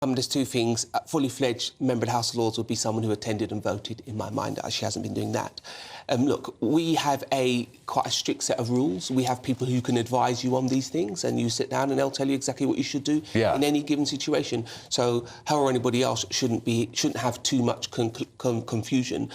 There's two things. A fully fledged member of the House of Lords would be someone who attended and voted, in my mind. She hasn't been doing that. Look, we have quite a strict set of rules. We have people who can advise you on these things, and you sit down and they'll tell you exactly what you should do in any given situation. So her or anybody else shouldn't have too much confusion.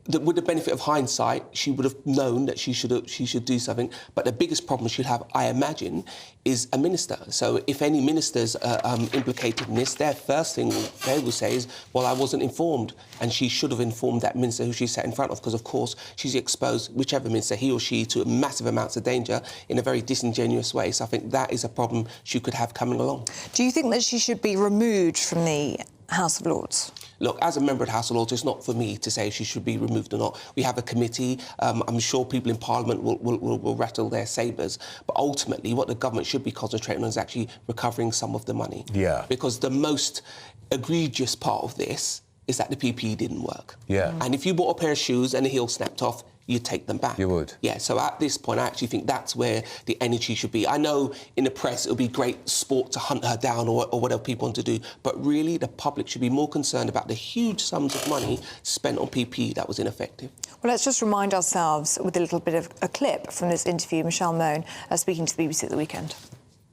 With the benefit of hindsight, she would have known that she should do something. But the biggest problem she'll have, I imagine, is a minister. So if any ministers are implicated in this, their first thing they will say is, well, I wasn't informed. And she should have informed that minister who she sat in front of, because, of course, she's exposed, whichever minister, he or she, to massive amounts of danger in a very disingenuous way. So I think that is a problem she could have coming along. Do you think that she should be removed from the House of Lords? Look, as a member of the House of Lords, it's not for me to say if she should be removed or not. We have a committee. I'm sure people in Parliament will rattle their sabres. But ultimately, what the government should be concentrating on is actually recovering some of the money. Yeah. Because the most egregious part of this is that the PPE didn't work. Yeah. And if you bought a pair of shoes and the heel snapped off, you'd take them back. You would. Yeah, so at this point, I actually think that's where the energy should be. I know in the press it'll be great sport to hunt her down or whatever people want to do, but really the public should be more concerned about the huge sums of money spent on PPE that was ineffective. Well, let's just remind ourselves with a little bit of a clip from this interview, Michelle Mone speaking to the BBC at the weekend.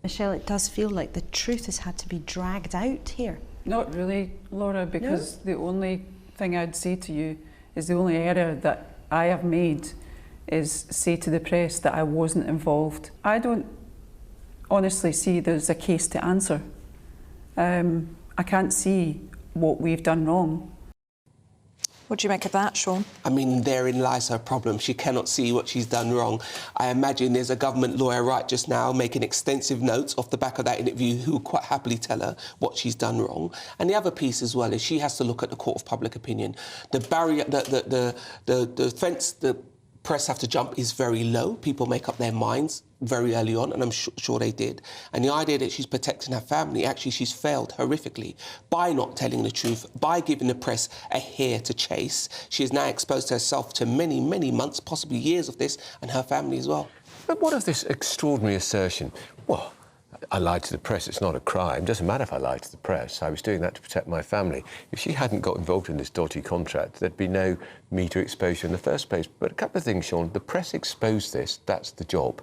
Michelle, it does feel like the truth has had to be dragged out here. Not really, Laura, because the only thing I'd say to you is the only error that I have made is say to the press that I wasn't involved. I don't honestly see there's a case to answer. I can't see what we've done wrong. What do you make of that, Shaun? I mean, therein lies her problem. She cannot see what she's done wrong. I imagine there's a government lawyer right just now making extensive notes off the back of that interview who will quite happily tell her what she's done wrong. And the other piece as well is she has to look at the court of public opinion. The barrier, the fence the press have to jump is very low. People make up their minds very early on, and I'm sure they did. And the idea that she's protecting her family, actually she's failed horrifically by not telling the truth, by giving the press a hare to chase. She has now exposed herself to many, many months, possibly years of this, and her family as well. But what of this extraordinary assertion? Well, I lied to the press, it's not a crime. Doesn't matter if I lied to the press. I was doing that to protect my family. If she hadn't got involved in this dodgy contract, there'd be no media exposure in the first place. But a couple of things, Shaun. The press exposed this, that's the job.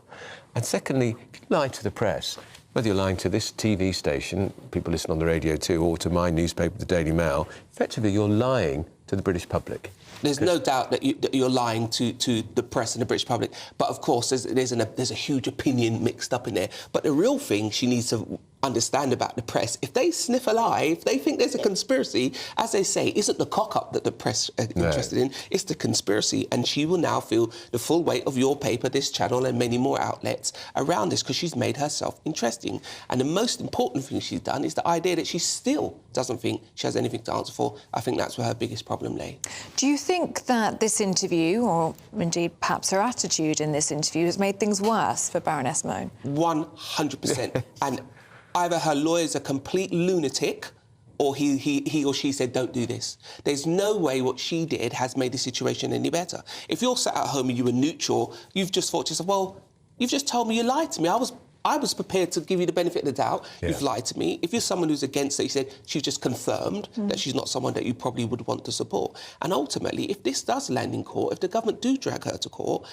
And secondly, if you lie to the press, whether you're lying to this TV station, people listen on the radio too, or to my newspaper, the Daily Mail, effectively you're lying to the British public. There's no doubt that you're lying to the press and the British public. But, of course, there's a huge opinion mixed up in there. But the real thing she needs to understand about the press, if they sniff a lie, if they think there's a conspiracy, as they say, isn't the cock-up that the press are interested in, it's the conspiracy. And she will now feel the full weight of your paper, this channel and many more outlets around this because she's made herself interesting. And the most important thing she's done is the idea that she still doesn't think she has anything to answer for. I think that's where her biggest problem lay. Do you think that this interview, or indeed perhaps her attitude in this interview, has made things worse for Baroness Mone? 100%. And either her lawyer's a complete lunatic or he or she said, don't do this. There's no way what she did has made the situation any better. If you're sat at home and you were neutral, you've just thought to yourself, well, you've just told me you lied to me. I was prepared to give you the benefit of the doubt. Yeah. You've lied to me. If you're someone who's against it, you said she's just confirmed that she's not someone that you probably would want to support. And ultimately, if this does land in court, if the government do drag her to court,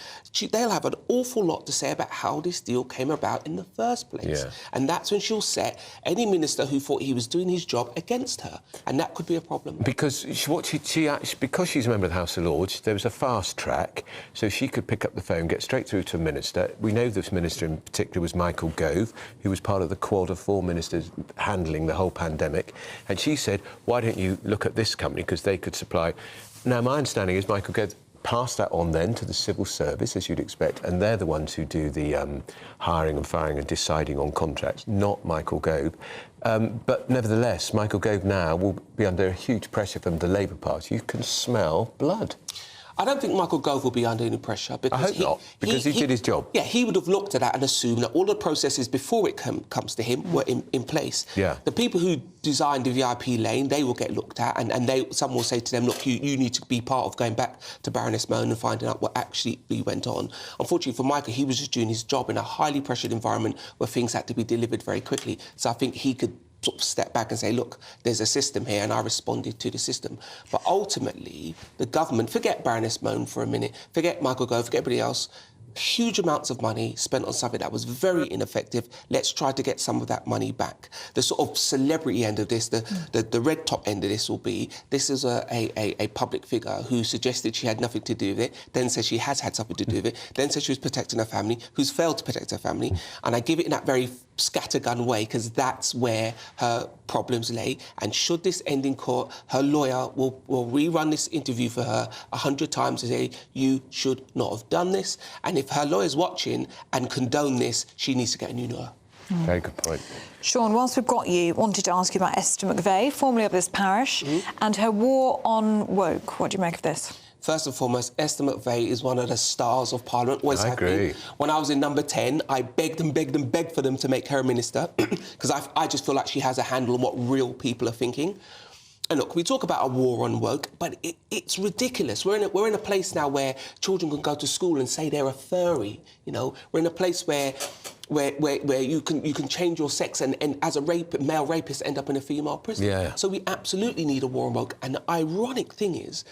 they'll have an awful lot to say about how this deal came about in the first place. Yeah. And that's when she'll set any minister who thought he was doing his job against her. And that could be a problem. Because because she's a member of the House of Lords, there was a fast track, so she could pick up the phone, get straight through to a minister. We know this minister in particular was Michael Gove, who was part of the quad of 4 ministers handling the whole pandemic, and she said, why don't you look at this company because they could supply. Now, my understanding is Michael Gove passed that on then to the civil service, as you'd expect, and they're the ones who do the hiring and firing and deciding on contracts, not Michael Gove. But nevertheless, Michael Gove now will be under huge pressure from the Labour Party. You can smell blood. I don't think Michael Gove will be under any pressure because I hope not, because he did his job. Yeah, he would have looked at that and assumed that all the processes before it comes to him were in place. Yeah. The people who designed the VIP lane, they will get looked at, and someone will say to them, look, you need to be part of going back to Baroness Mone and finding out what actually went on. Unfortunately for Michael, he was just doing his job in a highly pressured environment where things had to be delivered very quickly. So I think he could sort of step back and say, look, there's a system here, and I responded to the system. But ultimately, the government, forget Baroness Mone for a minute, forget Michael Gove, forget everybody else, huge amounts of money spent on something that was very ineffective. Let's try to get some of that money back. The sort of celebrity end of this, the red top end of this will be, this is a public figure who suggested she had nothing to do with it, then said she has had something to do with it, then said she was protecting her family, who's failed to protect her family. And I give it in that very scattergun way, because that's where her problems lay. And should this end in court, her lawyer will rerun this interview for her 100 times to say, you should not have done this. And if her lawyer's watching and condone this, she needs to get a new lawyer. Very good point. Shaun, whilst we've got you, wanted to ask you about Esther McVey, formerly of this parish, and her war on woke. What do you make of this? First and foremost, Esther McVey is one of the stars of Parliament. Always have been. When I was in number 10, I begged and begged and begged for them to make her a minister, because I just feel like she has a handle on what real people are thinking. And look, we talk about a war on woke, but it's ridiculous. We're in a place now where children can go to school and say they're a furry. You know, we're in a place where you can change your sex and as a male rapist end up in a female prison. Yeah. So we absolutely need a war on woke. And the ironic thing is,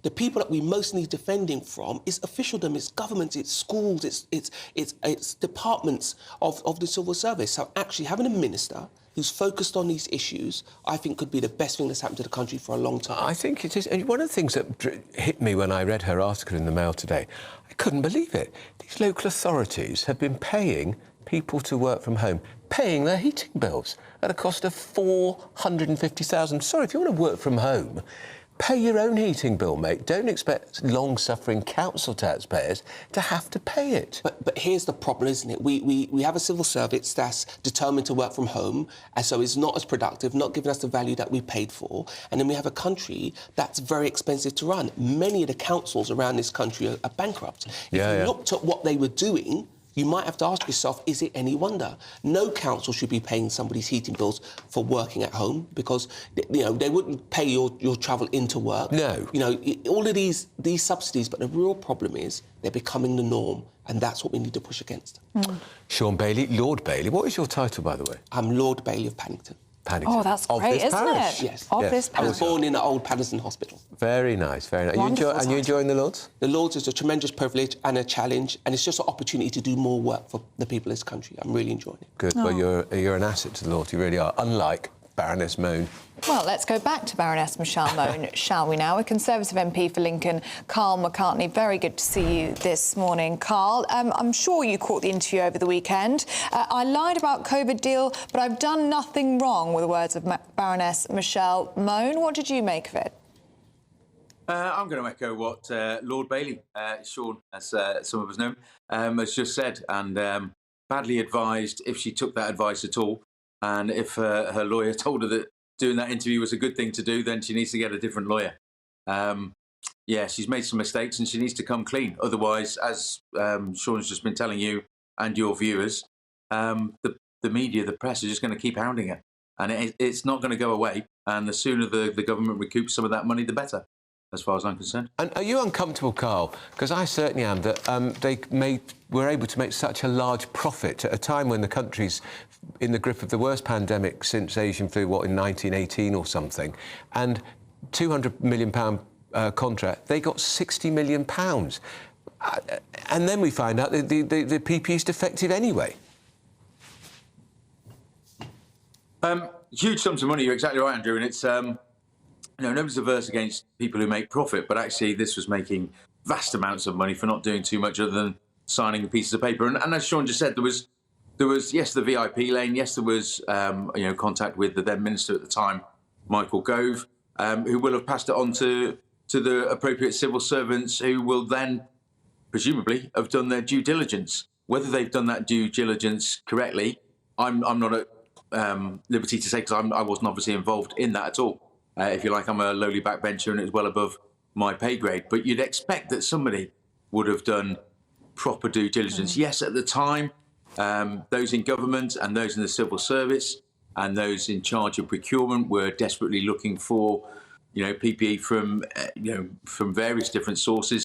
the people that we most need defending from is officialdom, it's governments, it's schools, it's departments of the civil service. So actually having a minister who's focused on these issues, I think could be the best thing that's happened to the country for a long time. I think it is. And one of the things that hit me when I read her article in the Mail today, I couldn't believe it. These local authorities have been paying people to work from home, paying their heating bills at a cost of $450,000. Sorry, if you want to work from home, pay your own heating bill, mate. Don't expect long-suffering council taxpayers to have to pay it. But here's the problem, isn't it? We have a civil service that's determined to work from home, and so it's not as productive, not giving us the value that we paid for. And then we have a country that's very expensive to run. Many of the councils around this country are bankrupt. If you looked at what they were doing, you might have to ask yourself, is it any wonder? No council should be paying somebody's heating bills for working at home, because, you know, they wouldn't pay your travel into work. No. You know, all of these subsidies, but the real problem is they're becoming the norm, and that's what we need to push against. Shaun Bailey, Lord Bailey. What is your title, by the way? I'm Lord Bailey of Paddington. Oh, that's great, isn't it? Yes. Of this I was parish. born in an old Paddington hospital. Very nice, very nice. Wonderful You enjoying the Lords? The Lords is a tremendous privilege and a challenge, and it's just an opportunity to do more work for the people of this country. I'm really enjoying it. Good. Well, you're an asset to the Lords. You really are. Unlike Baroness Mone. Well, let's go back to Baroness Michelle Mone, shall we now? A Conservative MP for Lincoln, Karl McCartney. Very good to see you this morning, Karl. I'm sure you caught the interview over the weekend. I lied about COVID deal, but I've done nothing wrong, were the words of Baroness Michelle Mone. What did you make of it? I'm going to echo what Lord Bailey, Shaun, as some of us know, has just said, and badly advised if she took that advice at all. And if her lawyer told her that doing that interview was a good thing to do, then she needs to get a different lawyer. Yeah, she's made some mistakes and she needs to come clean. Otherwise, as Shaun's just been telling you and your viewers, the media, the press are just going to keep hounding her. And it's not going to go away. And the sooner the government recoups some of that money, the better, as far as I'm concerned. And are you uncomfortable, Karl? Because I certainly am, that they were able to make such a large profit at a time when the country's in the grip of the worst pandemic since Asian flu, in 1918 or something, and £200 million contract, they got £60 million. And then we find out that the PP is defective anyway. Huge sums of money, you're exactly right, Andrew, and it's... You know, nobody's averse against people who make profit, but actually this was making vast amounts of money for not doing too much other than signing the pieces of paper. And as Shaun just said, there was yes, the VIP lane, yes, there was contact with the then minister at the time, Michael Gove, who will have passed it on to the appropriate civil servants, who will then presumably have done their due diligence. Whether they've done that due diligence correctly, I'm not at liberty to say, because I wasn't obviously involved in that at all. If you like, I'm a lowly backbencher and it's well above my pay grade. But you'd expect that somebody would have done proper due diligence. Yes, at the time, those in government and those in the civil service and those in charge of procurement were desperately looking for, PPE from various different sources.